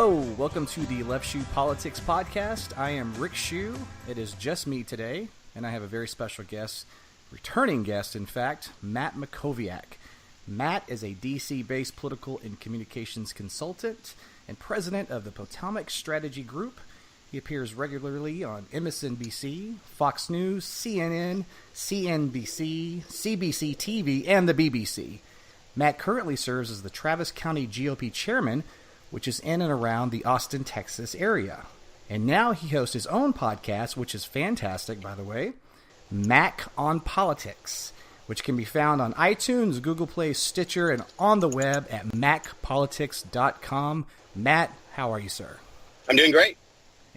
Hello, welcome to the Left Shew Politics Podcast. I am Rick Shew. It is just me today, and I have a very special guest, returning guest, in fact, Matt Mackowiak. Matt is a DC-based political and communications consultant and president of the Potomac Strategy Group. He appears regularly on MSNBC, Fox News, CNN, CNBC, CBC TV, and the BBC. Matt currently serves as the Travis County GOP chairman, which is in and around the Austin, Texas area. And now he hosts his own podcast, which is fantastic, by the way, Mac on Politics, which can be found on iTunes, Google Play, Stitcher, and on the web at macpolitics.com. Matt, how are you, sir? I'm doing great.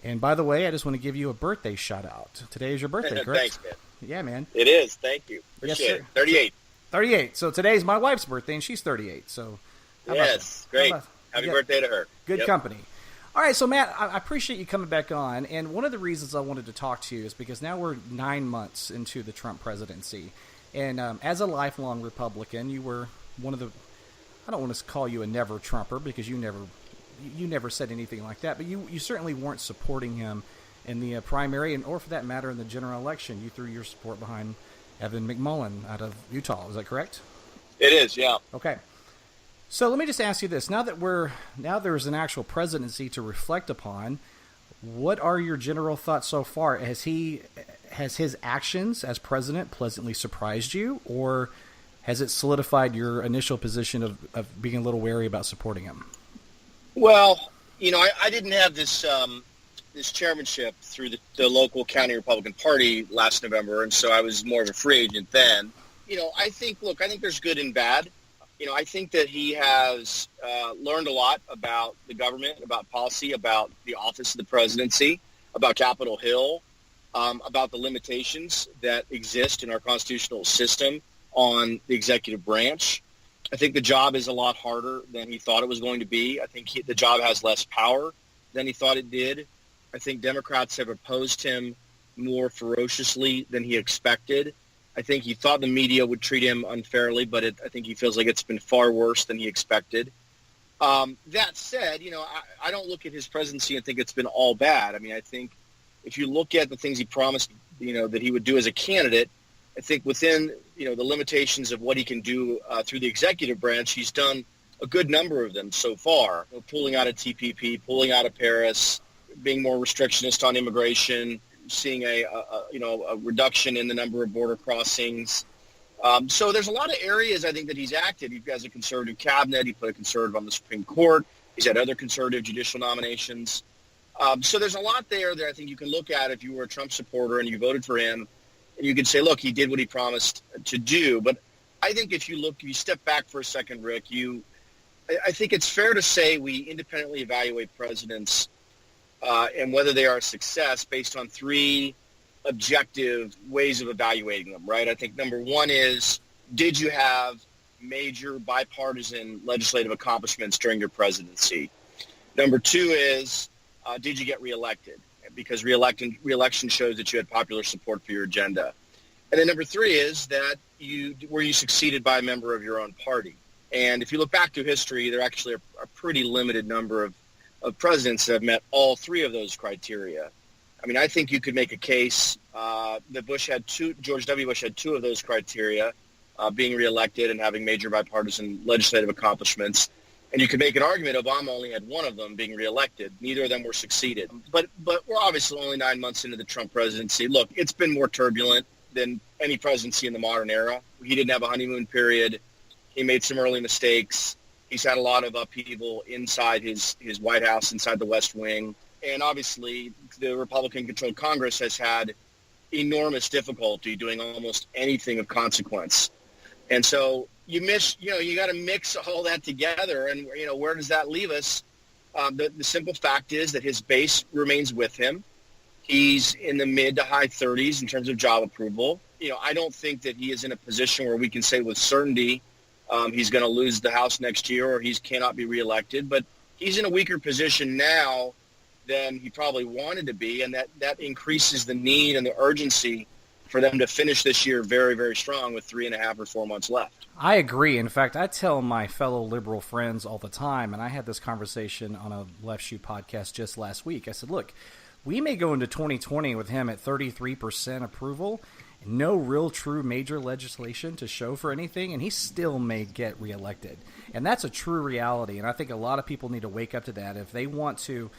And by the way, I just want to give you a birthday shout out. Today is your birthday, correct? Thanks, man. Yeah, man. It is. Thank you. Appreciate it. 38. 38. So today's my wife's birthday, and she's 38. So yes, great. Happy birthday to her. Good company. All right, so Matt, I appreciate you coming back on. And one of the reasons I wanted to talk to you is because now we're 9 months into the Trump presidency. And as a lifelong Republican, you were one of the, I don't want to call you a never Trumper because you never said anything like that, but you certainly weren't supporting him in the primary, and or for that matter in the general election. You threw your support behind Evan McMullin out of Utah. Is that correct? It is, yeah. Okay. So let me just ask you this. Now there's an actual presidency to reflect upon, what are your general thoughts so far? Has his actions as president pleasantly surprised you, or has it solidified your initial position of being a little wary about supporting him? Well, I didn't have this chairmanship through the local county Republican Party last November, and so I was more of a free agent then. I think there's good and bad. I think that he has learned a lot about the government, about policy, about the office of the presidency, about Capitol Hill, about the limitations that exist in our constitutional system on the executive branch. I think the job is a lot harder than he thought it was going to be. I think the job has less power than he thought it did. I think Democrats have opposed him more ferociously than he expected. I think he thought the media would treat him unfairly, but I think he feels like it's been far worse than he expected. That said, I don't look at his presidency and think it's been all bad. I mean, I think if you look at the things he promised, that he would do as a candidate, I think within, the limitations of what he can do through the executive branch, he's done a good number of them so far. Pulling out of TPP, pulling out of Paris, being more restrictionist on immigration, seeing a reduction in the number of border crossings. So there's a lot of areas I think that he's acted. He has a conservative cabinet. He put a conservative on the Supreme Court. He's had other conservative judicial nominations. So there's a lot there that I think you can look at if you were a Trump supporter and you voted for him, and you could say, look, he did what he promised to do. But I think if you step back for a second, Rick, I think it's fair to say we independently evaluate presidents and whether they are a success based on three objective ways of evaluating them, right? I think number one is, did you have major bipartisan legislative accomplishments during your presidency? Number two is, did you get reelected? Because reelection shows that you had popular support for your agenda. And then number three is that were you succeeded by a member of your own party? And if you look back to history, there actually are a pretty limited number of presidents that have met all three of those criteria. I mean, I think you could make a case that George W. Bush had two of those criteria, being reelected and having major bipartisan legislative accomplishments. And you could make an argument Obama only had one of them, being reelected. Neither of them were succeeded. But we're obviously only 9 months into the Trump presidency. Look, it's been more turbulent than any presidency in the modern era. He didn't have a honeymoon period. He made some early mistakes. He's had a lot of upheaval inside his White House, inside the West Wing. And obviously, the Republican-controlled Congress has had enormous difficulty doing almost anything of consequence. And so you got to mix all that together. And, where does that leave us? The simple fact is that his base remains with him. He's in the mid to high 30s in terms of job approval. I don't think that he is in a position where we can say with certainty he's going to lose the House next year or he cannot be reelected. But he's in a weaker position now than he probably wanted to be, and that increases the need and the urgency for them to finish this year very, very strong with 3.5 or 4 months left. I agree. In fact, I tell my fellow liberal friends all the time, and I had this conversation on a Left Shoe podcast just last week. I said, look, we may go into 2020 with him at 33% approval, no real true major legislation to show for anything, and he still may get reelected. And that's a true reality, and I think a lot of people need to wake up to that. If they want to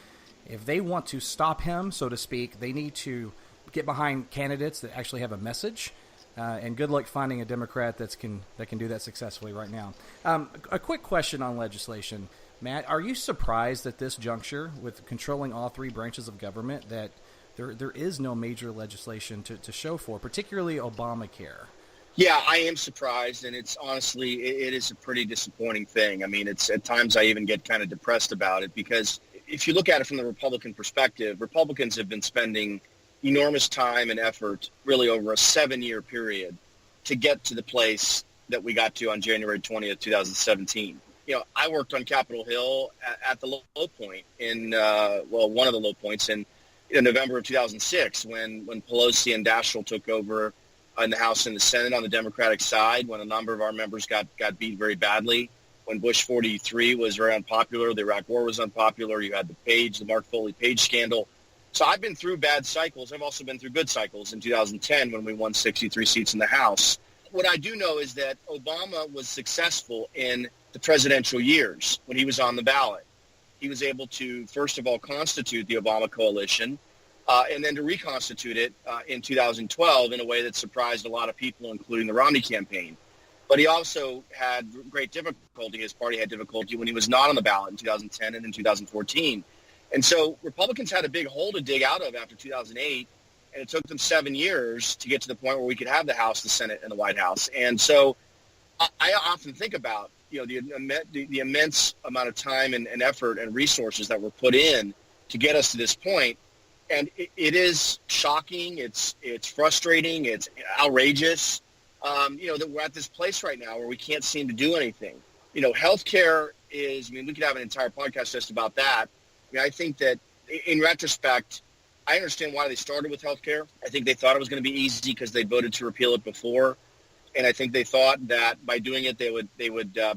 stop him, so to speak, they need to get behind candidates that actually have a message. And good luck finding a Democrat that can do that successfully right now. A quick question on legislation. Matt, are you surprised at this juncture with controlling all three branches of government that there is no major legislation to show for, particularly Obamacare? Yeah, I am surprised, and it's honestly, it is a pretty disappointing thing. I mean, it's at times I even get kind of depressed about it because if you look at it from the Republican perspective, Republicans have been spending enormous time and effort really over a 7-year period to get to the place that we got to on January 20th, 2017. You know, I worked on Capitol Hill at the low point in, one of the low points in November of 2006 when Pelosi and Daschle took over in the House and the Senate on the Democratic side, when a number of our members got beat very badly, when Bush 43 was very unpopular, the Iraq War was unpopular, you had the Mark Foley Page scandal. So I've been through bad cycles. I've also been through good cycles in 2010 when we won 63 seats in the House. What I do know is that Obama was successful in the presidential years when he was on the ballot. He was able to, first of all, constitute the Obama coalition and then to reconstitute it in 2012 in a way that surprised a lot of people, including the Romney campaign. But he also had great difficulty. His party had difficulty when he was not on the ballot in 2010 and in 2014. And so Republicans had a big hole to dig out of after 2008, and it took them 7 years to get to the point where we could have the House, the Senate, and the White House. And so I often think about, the immense amount of time and effort and resources that were put in to get us to this point. And it is shocking. It's frustrating. It's outrageous. That we're at this place right now where we can't seem to do anything. Healthcare is, we could have an entire podcast just about that. I think that in retrospect, I understand why they started with healthcare. I think they thought it was going to be easy because they voted to repeal it before. And I think they thought that by doing it, they would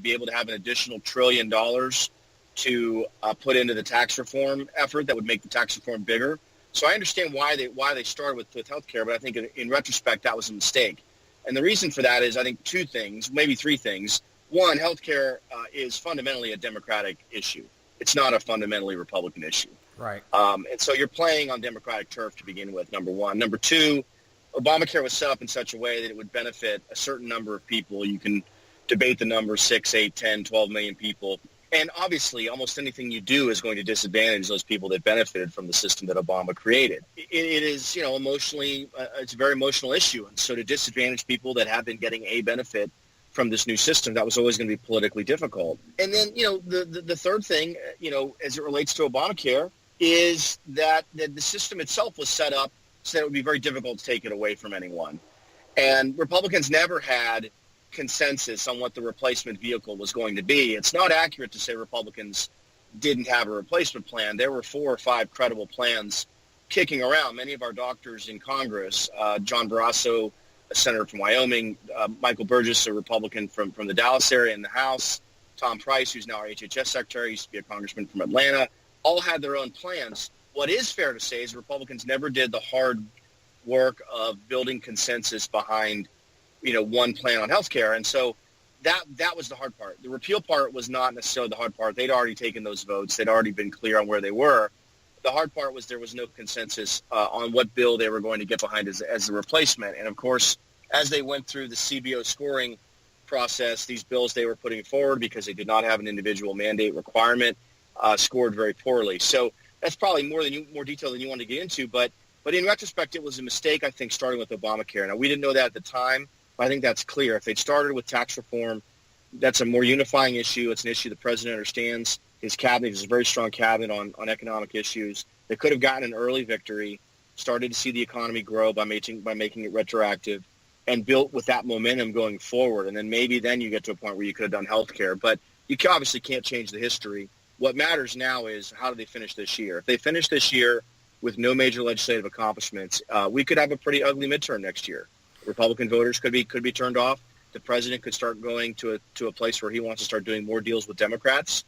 be able to have an additional $1 trillion to put into the tax reform effort that would make the tax reform bigger. So I understand why they started with healthcare, but I think in retrospect, that was a mistake. And the reason for that is, I think, two things, maybe three things. One, healthcare is fundamentally a Democratic issue. It's not a fundamentally Republican issue. Right. And so you're playing on Democratic turf to begin with, number one. Number two, Obamacare was set up in such a way that it would benefit a certain number of people. You can debate the number 6, 8, 10, 12 million people. And obviously, almost anything you do is going to disadvantage those people that benefited from the system that Obama created. It is, emotionally, it's a very emotional issue. And so to disadvantage people that have been getting a benefit from this new system, that was always going to be politically difficult. And then, the third thing, as it relates to Obamacare, is that the system itself was set up so that it would be very difficult to take it away from anyone. And Republicans never had consensus on what the replacement vehicle was going to be. It's not accurate to say Republicans didn't have a replacement plan. There were 4 or 5 credible plans kicking around. Many of our doctors in Congress, John Barrasso, a senator from Wyoming, Michael Burgess, a Republican from the Dallas area in the House, Tom Price, who's now our HHS secretary, used to be a congressman from Atlanta, all had their own plans. What is fair to say is Republicans never did the hard work of building consensus behind, one plan on health care. And so that was the hard part. The repeal part was not necessarily the hard part. They'd already taken those votes. They'd already been clear on where they were. The hard part was there was no consensus on what bill they were going to get behind as the replacement. And, of course, as they went through the CBO scoring process, these bills they were putting forward, because they did not have an individual mandate requirement, scored very poorly. So that's probably more detail than you want to get into. But in retrospect, it was a mistake, I think, starting with Obamacare. Now, we didn't know that at the time, but I think that's clear. If they'd started with tax reform, that's a more unifying issue. It's an issue the president understands. His cabinet is a very strong cabinet on economic issues. They could have gotten an early victory, started to see the economy grow by making it retroactive, and built with that momentum going forward. And then maybe then you get to a point where you could have done health care. But you obviously can't change the history. What matters now is how do they finish this year? If they finish this year with no major legislative accomplishments, we could have a pretty ugly midterm next year. Republican voters could be turned off. the president could start going to a place where he wants to start doing more deals with Democrats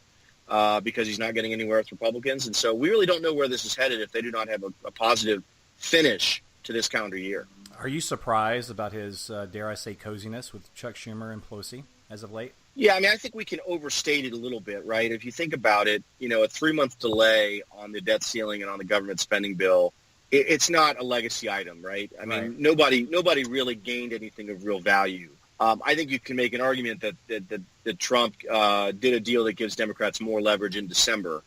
because he's not getting anywhere with Republicans. And so we really don't know where this is headed if they do not have a positive finish to this calendar year. Are you surprised about his, dare I say, coziness with Chuck Schumer and Pelosi as of late? Yeah, I mean, I think we can overstate it a little bit, right? If you think about it, a 3-month delay on the debt ceiling and on the government spending bill, it's not a legacy item, right? I mean, nobody really gained anything of real value. I think you can make an argument that Trump did a deal that gives Democrats more leverage in December,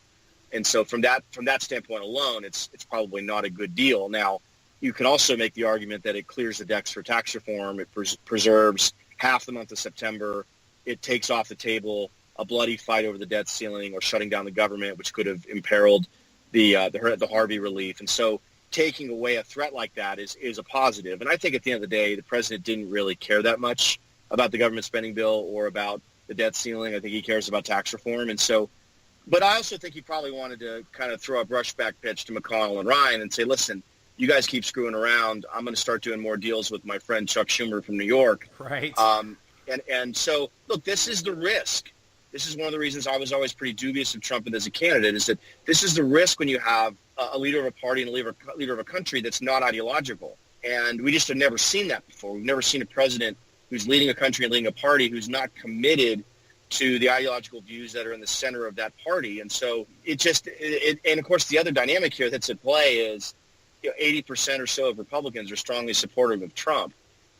and so from that standpoint alone, it's probably not a good deal. Now, you can also make the argument that it clears the decks for tax reform. It preserves half the month of September. It takes off the table a bloody fight over the debt ceiling or shutting down the government, which could have imperiled the Harvey relief. And so taking away a threat like that is a positive. And I think at the end of the day, the president didn't really care that much about the government spending bill or about the debt ceiling. I think he cares about tax reform. And so, but I also think he probably wanted to kind of throw a brushback pitch to McConnell and Ryan and say, listen, you guys keep screwing around. I'm going to start doing more deals with my friend Chuck Schumer from New York. Right. And so, look, this is the risk. This is one of the reasons I was always pretty dubious of Trump as a candidate, is that this is the risk when you have a leader of a party and a leader of a country that's not ideological. And we just have never seen that before. We've never seen a president who's leading a country and leading a party who's not committed to the ideological views that are in the center of that party. And so and of course, the other dynamic here that's at play is 80% or so of Republicans are strongly supportive of Trump.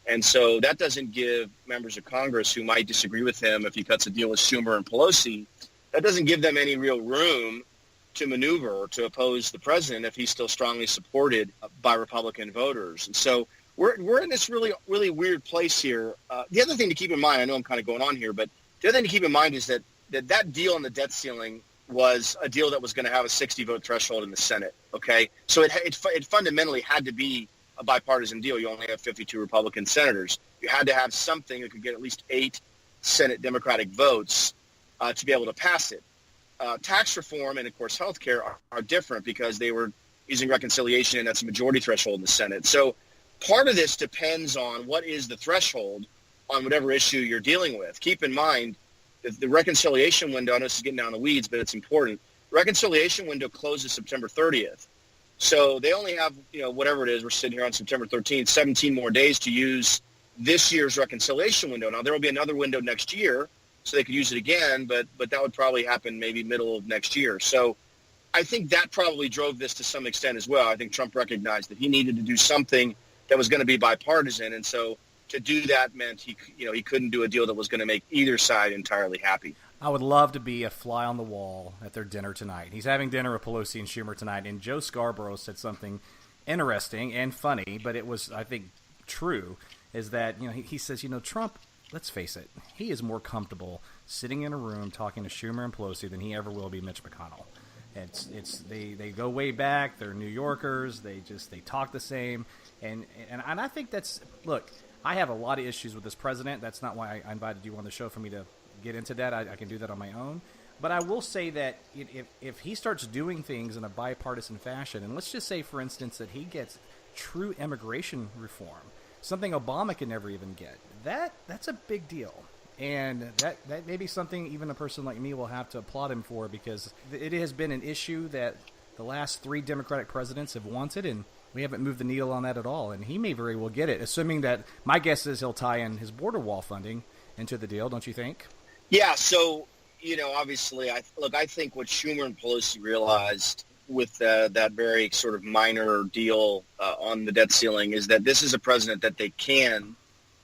And so that doesn't give members of Congress who might disagree with him if he cuts a deal with Schumer and Pelosi, that doesn't give them any real room to maneuver or to oppose the president if he's still strongly supported by Republican voters. And so we're in this really, really weird place here. The other thing to keep in mind, I know I'm kind of going on here, but the other thing to keep in mind is that deal on the debt ceiling was a deal that was going to have a 60-vote threshold in the Senate, okay? So it fundamentally had to be a bipartisan deal. You only have 52 Republican senators. You had to have something that could get at least 8 Senate Democratic votes to be able to pass it. Tax reform and, of course, health care are different because they were using reconciliation, and that's a majority threshold in the Senate. So part of this depends on what is the threshold on whatever issue you're dealing with. Keep in mind that the reconciliation window, I know this is getting down the weeds, but it's important. Reconciliation window closes September 30th. So they only have, whatever it is, we're sitting here on September 13th, 17 more days to use this year's reconciliation window. Now, there will be another window next year, so they could use it again, but that would probably happen maybe middle of next year. So I think that probably drove this to some extent as well. I think Trump recognized that he needed to do something that was going to be bipartisan, and so to do that meant he couldn't do a deal that was going to make either side entirely happy. I would love to be a fly on the wall at their dinner tonight. He's having dinner with Pelosi and Schumer tonight, and Joe Scarborough said something interesting and funny, but it was, I think, true, is that, he says, Trump, let's face it, he is more comfortable sitting in a room talking to Schumer and Pelosi than he ever will be Mitch McConnell. They go way back. They're New Yorkers. They talk the same, and I think that's, look, I have a lot of issues with this president. That's not why I invited you on the show, for me to get into that. I can do that on my own. But I will say that if he starts doing things in a bipartisan fashion, and let's just say, for instance, that he gets true immigration reform, something Obama could never even get, that's a big deal. And that may be something even a person like me will have to applaud him for, because it has been an issue that the last 3 Democratic presidents have wanted, and we haven't moved the needle on that at all. And he may very well get it, assuming that, my guess is he'll tie in his border wall funding into the deal, don't you think? Yeah, so, obviously, I think what Schumer and Pelosi realized with that very sort of minor deal on the debt ceiling is that this is a president that they can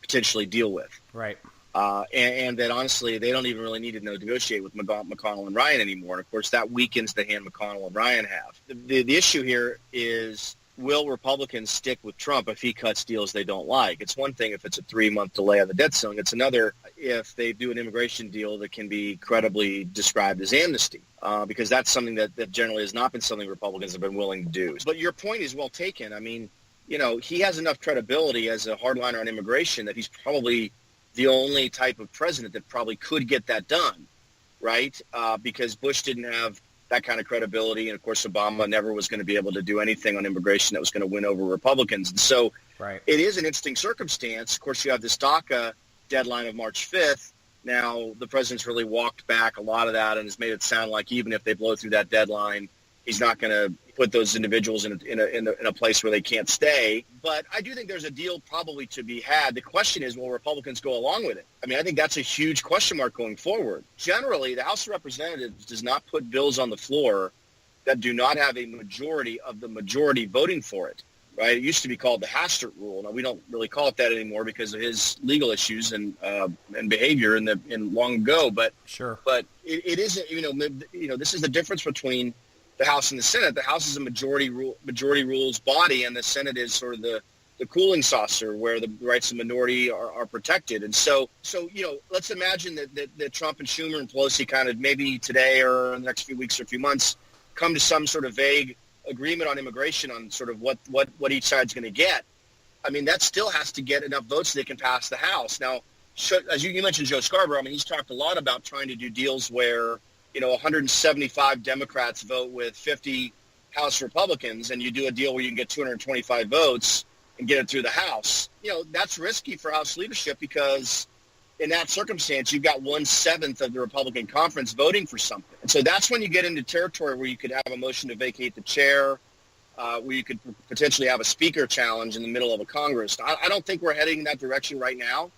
potentially deal with. Right. And that, honestly, they don't even really need to negotiate with McConnell and Ryan anymore. And, of course, that weakens the hand McConnell and Ryan have. The issue here is, will Republicans stick with Trump if he cuts deals they don't like? It's one thing if it's a 3-month delay on the debt ceiling. It's another if they do an immigration deal that can be credibly described as amnesty, because that's something that generally has not been something Republicans have been willing to do. But your point is well taken. I mean, he has enough credibility as a hardliner on immigration that he's probably the only type of president that probably could get that done, right? Because Bush didn't have that kind of credibility, and of course Obama never was going to be able to do anything on immigration that was going to win over Republicans. And so It is an interesting circumstance. Of course, you have this daca deadline of March 5th. Now, the president's really walked back a lot of that and has made it sound like even if they blow through that deadline, he's not going to put those individuals in a place where they can't stay. But I do think there's a deal probably to be had. The question is, will Republicans go along with it? I mean, I think that's a huge question mark going forward. Generally, the House of Representatives does not put bills on the floor that do not have a majority of the majority voting for it. Right? It used to be called the Hastert rule. Now, we don't really call it that anymore because of his legal issues and behavior in long ago. But sure. But it isn't. This is the difference between the House and the Senate. The House is a majority rules body, and the Senate is sort of the cooling saucer where the rights of minority are protected. And so let's imagine that Trump and Schumer and Pelosi kind of maybe today or in the next few weeks or few months come to some sort of vague agreement on immigration on sort of what each side's going to get. I mean, that still has to get enough votes so they can pass the House. Now, as you mentioned, Joe Scarborough, I mean, he's talked a lot about trying to do deals where, 175 Democrats vote with 50 House Republicans, and you do a deal where you can get 225 votes and get it through the House. That's risky for House leadership because in that circumstance, you've got 1/7 of the Republican conference voting for something. And so that's when you get into territory where you could have a motion to vacate the chair, where you could potentially have a speaker challenge in the middle of a Congress. I don't think we're heading in that direction right now.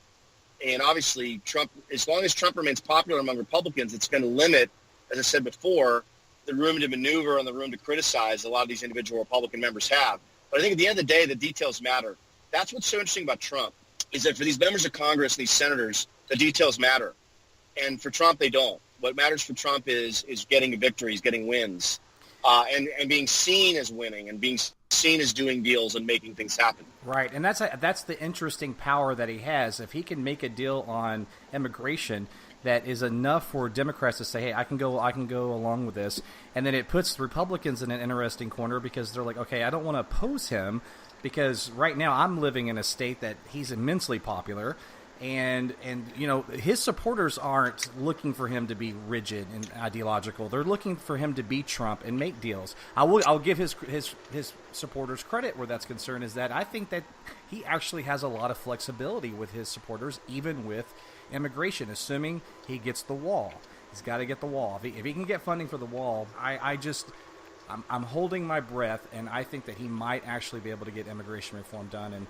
And obviously, Trump, as long as Trump remains popular among Republicans, it's going to limit, as I said before, the room to maneuver and the room to criticize a lot of these individual Republican members have. But I think at the end of the day, the details matter. That's what's so interesting about Trump, is that for these members of Congress and these senators, the details matter. And for Trump, they don't. What matters for Trump is getting victories, getting wins, and being seen as winning and being seen as doing deals and making things happen. Right, and that's the interesting power that he has. If he can make a deal on immigration that is enough for Democrats to say, hey, I can go along with this, and then it puts Republicans in an interesting corner because they're like, okay, I don't want to oppose him because right now I'm living in a state that he's immensely popular. And his supporters aren't looking for him to be rigid and ideological. They're looking for him to be Trump and make deals. I'll give his supporters credit where that's concerned, is that I think that he actually has a lot of flexibility with his supporters, even with immigration, assuming he gets the wall. He's got to get the wall. If he can get funding for the wall, I'm holding my breath, and I think that he might actually be able to get immigration reform done, and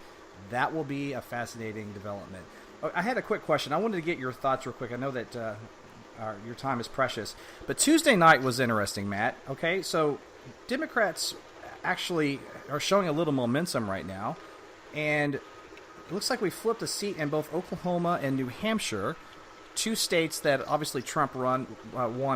that will be a fascinating development. I had a quick question. I wanted to get your thoughts real quick. I know that your time is precious. But Tuesday night was interesting, Matt. Okay, so Democrats actually are showing a little momentum right now. And it looks like we flipped a seat in both Oklahoma and New Hampshire, two states that obviously Trump won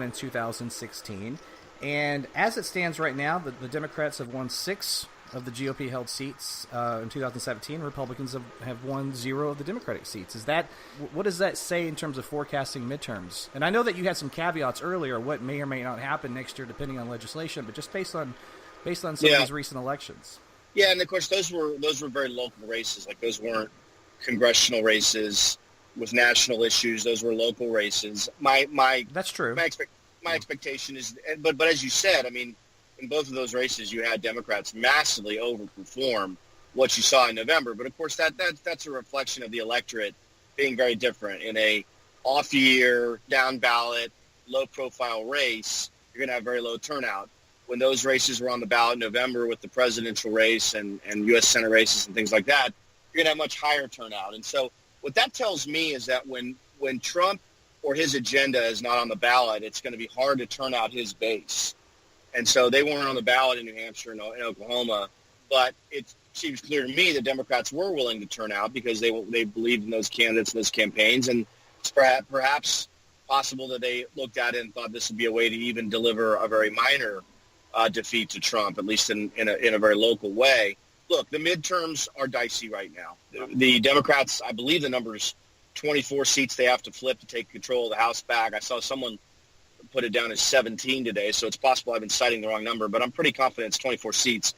in 2016. And as it stands right now, the Democrats have won 6 of the GOP-held seats in 2017. Republicans have won 0 of the Democratic seats. What does that say in terms of forecasting midterms? And I know that you had some caveats earlier, what may or may not happen next year depending on legislation, but just based on some of these recent elections. Yeah, and of course those were very local races. Like those weren't congressional races with national issues. Those were local races. That's true. My expectation is, but as you said, I mean, in both of those races, you had Democrats massively overperform what you saw in November. But, of course, that's a reflection of the electorate being very different. In a off-year, down-ballot, low-profile race, you're going to have very low turnout. When those races were on the ballot in November with the presidential race and U.S. Senate races and things like that, you're going to have much higher turnout. And so what that tells me is that when Trump or his agenda is not on the ballot, it's going to be hard to turn out his base. And so they weren't on the ballot in New Hampshire and in Oklahoma, but it seems clear to me that Democrats were willing to turn out because they believed in those candidates and those campaigns, and it's perhaps possible that they looked at it and thought this would be a way to even deliver a very minor defeat to Trump, at least in a very local way. Look, the midterms are dicey right now. The Democrats, I believe the number is 24 seats they have to flip to take control of the House back. I saw someone put it down as 17 today, so it's possible I've been citing the wrong number, but I'm pretty confident it's 24 seats.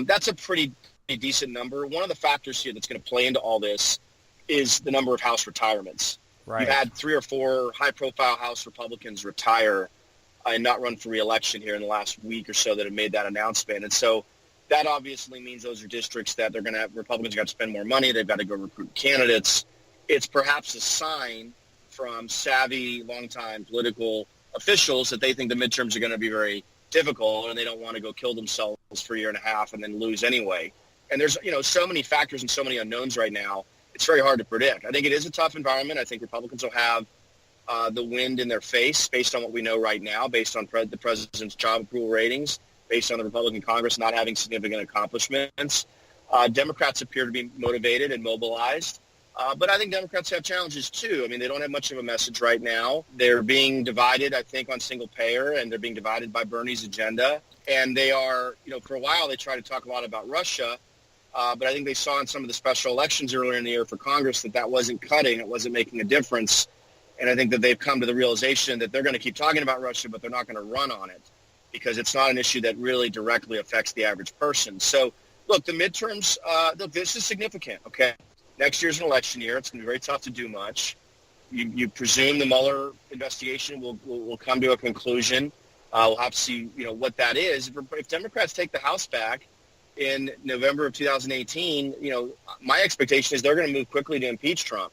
That's a pretty decent number. One of the factors here that's going to play into all this is the number of House retirements. Right. You've had 3 or 4 high-profile House Republicans retire and not run for re-election here in the last week or so that have made that announcement. And so that obviously means those are districts that Republicans got to spend more money. They've got to go recruit candidates. it's perhaps a sign from savvy, longtime political officials that they think the midterms are going to be very difficult and they don't want to go kill themselves for a year and a half and then lose anyway. And there's, so many factors and so many unknowns right now. It's very hard to predict. I think it is a tough environment. I think Republicans will have the wind in their face based on what we know right now, based on the president's job approval ratings, based on the Republican Congress not having significant accomplishments. Democrats appear to be motivated and mobilized. But I think Democrats have challenges, too. I mean, they don't have much of a message right now. They're being divided, I think, on single payer, and they're being divided by Bernie's agenda. And they are, for a while they tried to talk a lot about Russia. But I think they saw in some of the special elections earlier in the year for Congress that wasn't cutting. It wasn't making a difference. And I think that they've come to the realization that they're going to keep talking about Russia, but they're not going to run on it because it's not an issue that really directly affects the average person. So, look, the midterms, this is significant, okay? Next year's an election year. It's going to be very tough to do much. You presume the Mueller investigation will come to a conclusion. We'll have to see, what that is. If Democrats take the House back in November of 2018, my expectation is they're going to move quickly to impeach Trump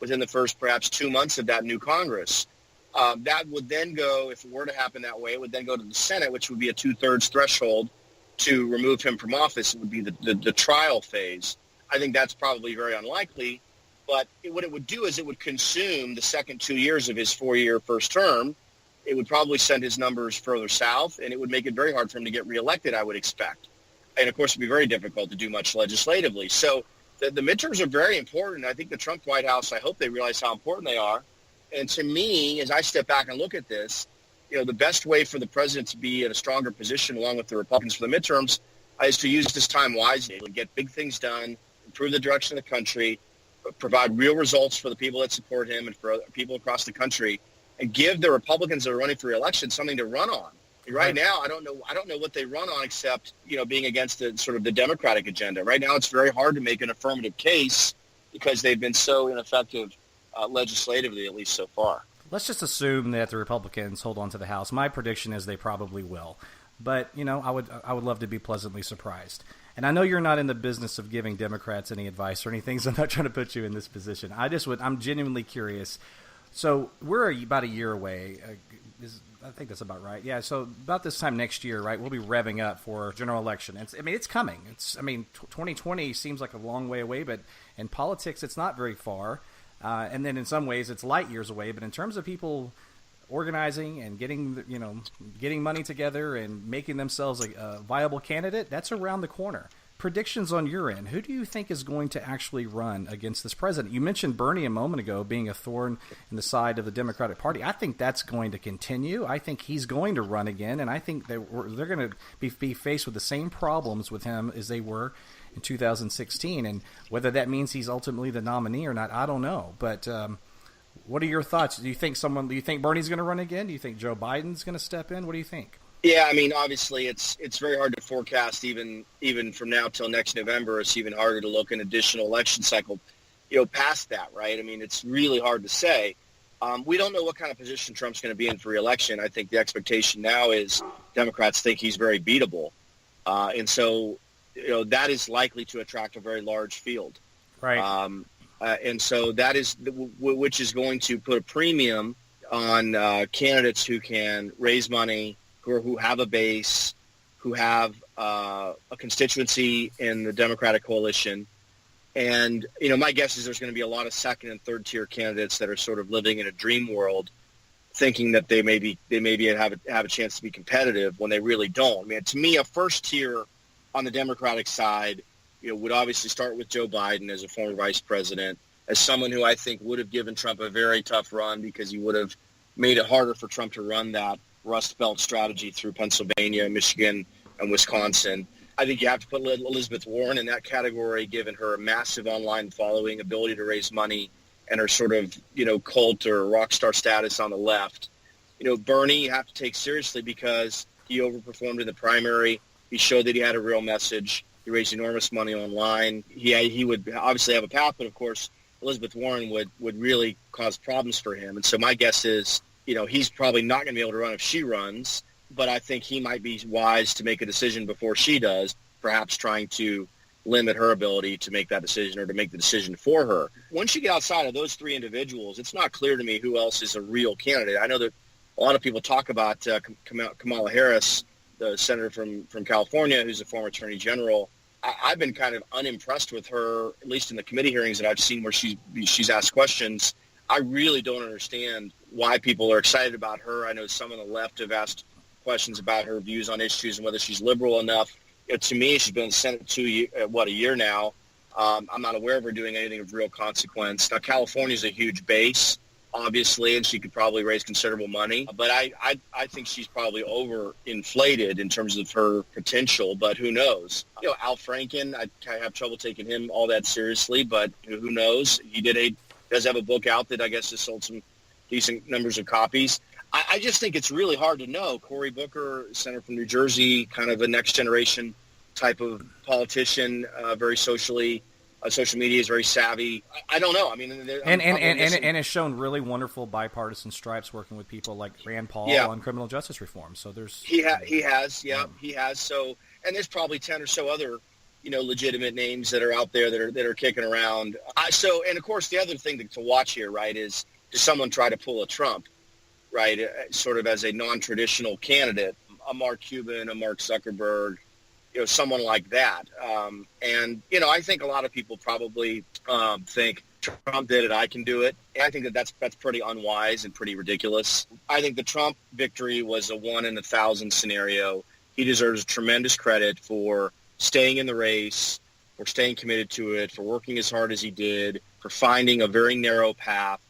within the first perhaps 2 months of that new Congress. That would then go, if it were to happen that way, it would then go to the Senate, which would be a 2/3 threshold to remove him from office. It would be the trial phase. I think that's probably very unlikely, but what it would do is it would consume the second 2 years of his 4-year first term. It would probably send his numbers further south, and it would make it very hard for him to get reelected, I would expect. And, of course, it would be very difficult to do much legislatively. So the midterms are very important. I think the Trump White House, I hope they realize how important they are. And to me, as I step back and look at this, the best way for the president to be in a stronger position along with the Republicans for the midterms is to use this time wisely, to get big things done, improve the direction of the country, provide real results for the people that support him and for people across the country, and give the Republicans that are running for re-election something to run on. Right now, I don't know what they run on except, being against the Democratic agenda. Right now, it's very hard to make an affirmative case because they've been so ineffective legislatively, at least so far. Let's just assume that the Republicans hold on to the House. My prediction is they probably will. But, I would love to be pleasantly surprised. And I know you're not in the business of giving Democrats any advice or anything, so I'm not trying to put you in this position. I'm genuinely curious. So we're about a year away. I think that's about right. Yeah, so about this time next year, right, we'll be revving up for general election. It's coming. 2020 seems like a long way away, but in politics, it's not very far. And then in some ways, it's light years away. But in terms of people organizing and getting money together and making themselves a viable candidate, that's around the corner. Predictions on your end. Who do you think is going to actually run against this president? You mentioned Bernie a moment ago being a thorn in the side of the Democratic Party. I think that's going to continue. I think he's going to run again, and I think they're going to be faced with the same problems with him as they were in 2016. And whether that means he's ultimately the nominee or not, I don't know. But what are your thoughts? Do you think Bernie's going to run again? Do you think Joe Biden's going to step in? What do you think? Yeah, obviously it's very hard to forecast even from now till next November. It's even harder to look an additional election cycle, past that, right? It's really hard to say. We don't know what kind of position Trump's going to be in for re-election. I think the expectation now is Democrats think he's very beatable. And so, that is likely to attract a very large field. Right. And so that is, which is going to put a premium on candidates who can raise money, who have a base, who have a constituency in the Democratic coalition. And, my guess is there's going to be a lot of second and third tier candidates that are sort of living in a dream world, thinking that they maybe have a chance to be competitive when they really don't. To me, a first tier on the Democratic side, would obviously start with Joe Biden as a former vice president, as someone who I think would have given Trump a very tough run because he would have made it harder for Trump to run that Rust Belt strategy through Pennsylvania, Michigan, and Wisconsin. I think you have to put Elizabeth Warren in that category, given her massive online following, ability to raise money, and her sort of, cult or rock star status on the left. Bernie you have to take seriously because he overperformed in the primary. He showed that he had a real message. He raised enormous money online. He would obviously have a path, but of course, Elizabeth Warren would really cause problems for him. And so my guess is, he's probably not going to be able to run if she runs, but I think he might be wise to make a decision before she does, perhaps trying to limit her ability to make that decision or to make the decision for her. Once you get outside of those three individuals, it's not clear to me who else is a real candidate. I know that a lot of people talk about Kamala Harris, the senator from California, who's a former attorney general. I've been kind of unimpressed with her, at least in the committee hearings that I've seen where she's asked questions. I really don't understand why people are excited about her. I know some on the left have asked questions about her views on issues and whether she's liberal enough. To me, she's been in the Senate a year now. I'm not aware of her doing anything of real consequence. Now, California's a huge base, obviously, and she could probably raise considerable money. But I think she's probably overinflated in terms of her potential, but who knows? Al Franken, I have trouble taking him all that seriously, but who knows? He does have a book out that I guess has sold some decent numbers of copies. I just think it's really hard to know. Cory Booker, senator from New Jersey, kind of a next generation type of politician, very social media is very savvy. I don't know. I mean, and has shown really wonderful bipartisan stripes working with people like Rand Paul on criminal justice reform. So there's he has. So, and there's probably 10 or so other legitimate names that are out there that are kicking around. And of course the other thing to watch here, right, is does someone try to pull a Trump, right, sort of as a non-traditional candidate, a Mark Cuban, a Mark Zuckerberg, someone like that. I think a lot of people probably think Trump did it, I can do it. And I think that's pretty unwise and pretty ridiculous. I think the Trump victory was a 1 in 1,000 scenario. He deserves tremendous credit for staying in the race, for staying committed to it, for working as hard as he did, for finding a very narrow path.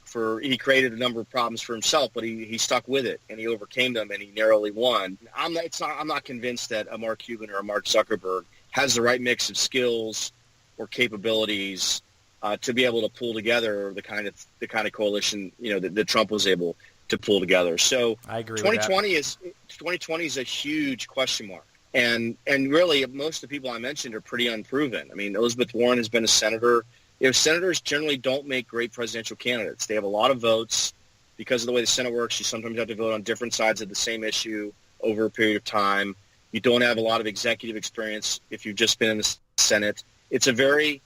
He created a number of problems for himself, but he stuck with it and he overcame them and he narrowly won. I'm not convinced that a Mark Cuban or a Mark Zuckerberg has the right mix of skills or capabilities to be able to pull together the kind of coalition that Trump was able to pull together. So I agree. 2020 is a huge question mark, and really most of the people I mentioned are pretty unproven. I mean, Elizabeth Warren has been a senator. Senators generally don't make great presidential candidates. They have a lot of votes. Because of the way the Senate works, you sometimes have to vote on different sides of the same issue over a period of time. You don't have a lot of executive experience if you've just been in the Senate. It's a very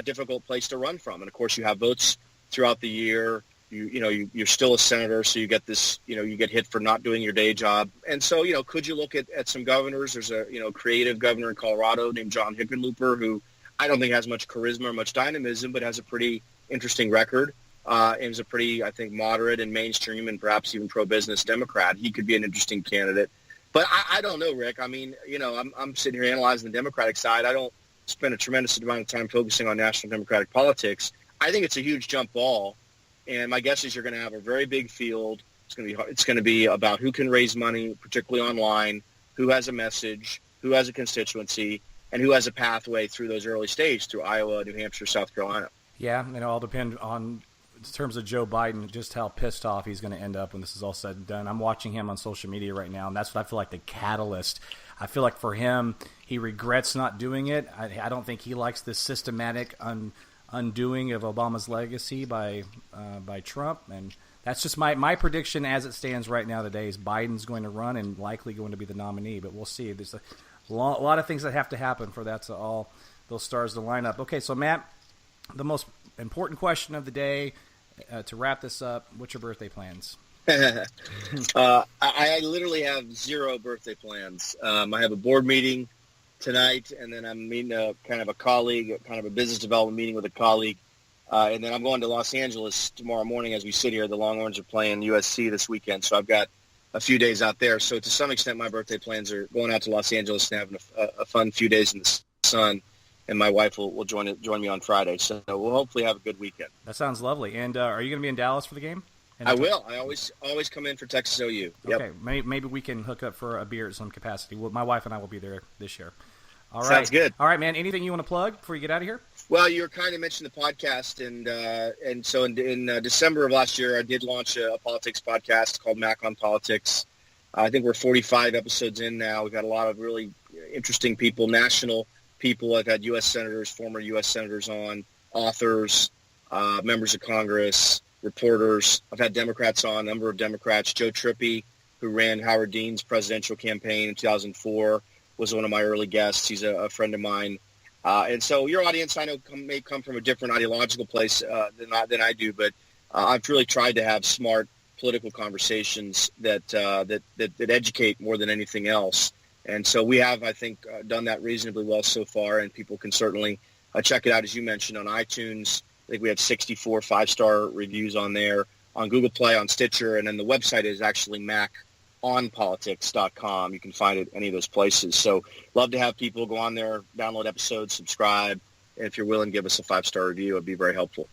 difficult place to run from. And, of course, you have votes throughout the year. You're still a senator, so you get this, you get hit for not doing your day job. And so, could you look at some governors? There's a, creative governor in Colorado named John Hickenlooper who I don't think has much charisma or much dynamism, but has a pretty interesting record. And is a pretty, I think, moderate and mainstream and perhaps even pro-business Democrat. He could be an interesting candidate. But I don't know, Rick. I mean, I'm sitting here analyzing the Democratic side. I don't spend a tremendous amount of time focusing on national Democratic politics. I think it's a huge jump ball. And my guess is you're going to have a very big field. It's going to be about who can raise money, particularly online, who has a message, who has a constituency, and who has a pathway through those early stages through Iowa, New Hampshire, South Carolina. Yeah, and it'll all depend on, in terms of Joe Biden, just how pissed off he's going to end up when this is all said and done. I'm watching him on social media right now, and that's what I feel like the catalyst. I feel like for him, he regrets not doing it. I don't think he likes this systematic undoing of Obama's legacy by Trump, and that's just my prediction as it stands right now today is Biden's going to run and likely going to be the nominee, but we'll see. There's a lot of things that have to happen for that to all those stars to line up. Okay, so Matt, the most important question of the day to wrap this up, what's your birthday plans? I literally have zero birthday plans. I have a board meeting tonight, and then I'm meeting a business development meeting with a colleague. And then I'm going to Los Angeles tomorrow morning as we sit here. The Longhorns are playing USC this weekend, so I've got a few days out there. So to some extent, my birthday plans are going out to Los Angeles and having a fun few days in the sun. And my wife will join me on Friday. So we'll hopefully have a good weekend. That sounds lovely. And are you going to be in Dallas for the game? I will. I always come in for Texas OU. Yep. Okay, maybe we can hook up for a beer at some capacity. My wife and I will be there this year. All right. Sounds good. All right, man. Anything you want to plug before you get out of here? Well, you were kind of mentioning the podcast, and so in December of last year, I did launch a politics podcast called Mac on Politics. I think we're 45 episodes in now. We've got a lot of really interesting people, national people. I've had U.S. senators, former U.S. senators on, authors, members of Congress, reporters. I've had Democrats on, a number of Democrats. Joe Trippi, who ran Howard Dean's presidential campaign in 2004, was one of my early guests. He's a friend of mine. And so your audience, I know, may come from a different ideological place than I do, but I've really tried to have smart political conversations that educate more than anything else. And so we have, I think, done that reasonably well so far, and people can certainly check it out, as you mentioned, on iTunes. I think we have 64 5-star reviews on there, on Google Play, on Stitcher, and then the website is actually maconpolitics.com. You can find it any of those places. So love to have people go on there, download episodes, subscribe, and if you're willing, give us a 5-star review. It would be very helpful.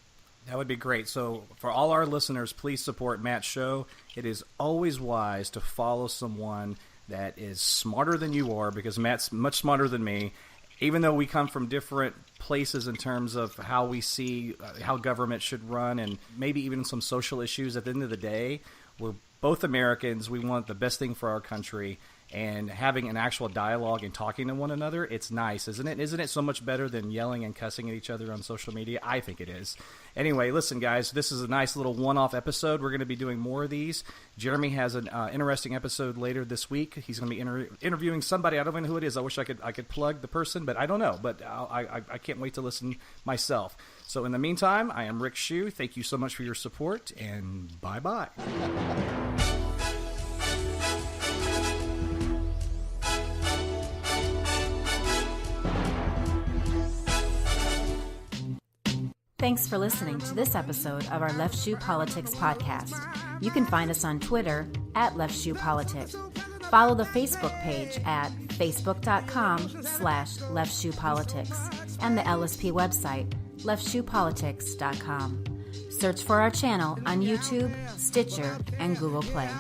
That would be great. So for all our listeners, please support Matt's show. It is always wise to follow someone that is smarter than you are, because Matt's much smarter than me. Even though we come from different places in terms of how we see how government should run, and maybe even some social issues, at the end of the day, we're both Americans. We want the best thing for our country. And having an actual dialogue and talking to one another, it's nice, isn't it? Isn't it so much better than yelling and cussing at each other on social media? I think it is. Anyway, listen, guys, this is a nice little one-off episode. We're going to be doing more of these. Jeremy has an interesting episode later this week. He's going to be interviewing somebody. I don't know who it is. I wish I could plug the person, but I don't know. But I can't wait to listen myself. So in the meantime, I am Rick Shew. Thank you so much for your support, and bye-bye. Thanks for listening to this episode of our Left Shoe Politics podcast. You can find us on Twitter at Left Shoe Politics. Follow the Facebook page at facebook.com/Left Shoe Politics and the LSP website, leftshoepolitics.com. Search for our channel on YouTube, Stitcher, and Google Play.